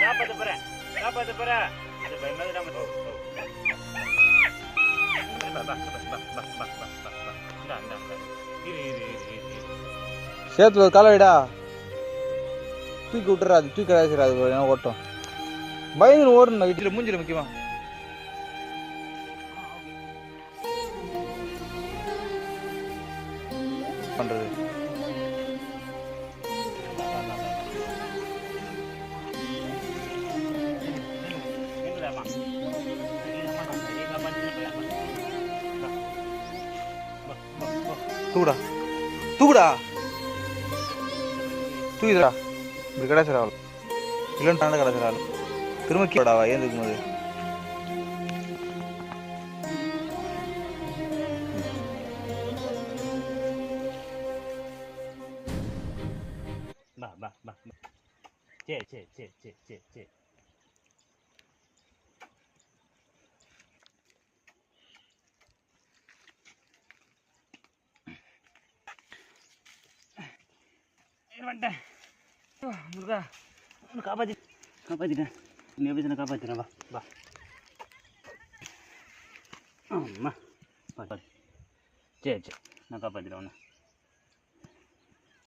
காப்பாத்த போறேன் காப்பாத்த போறேன் அது பயமாதிரி நம்ம சேத்துல ஒரு காலை விடா தூக்கி விட்டுறாது தூக்கி அழைச்சிடாது ஓட்டம் பயந்து ஓடணும் வீட்டில் மூஞ்சில முக்கியமா பண்றது தூக்குடா தூக்குடா தூக்கிடா இப்படி கிடைச்சிடாள் இல்லைன்னு கிடைச்சிடாள் திரும்ப கீழடாவா ஏன் இருக்கும் போது சரி சரி சரி சரி சரி சரி வந்துட்டேன் முருகா காப்பாற்றிட்டேன் நீ எப்படி தானே காப்பாற்றினேன் வா வா ஆமாம் சரி சரி நான் காப்பாற்றிட்டேன் ஒன்று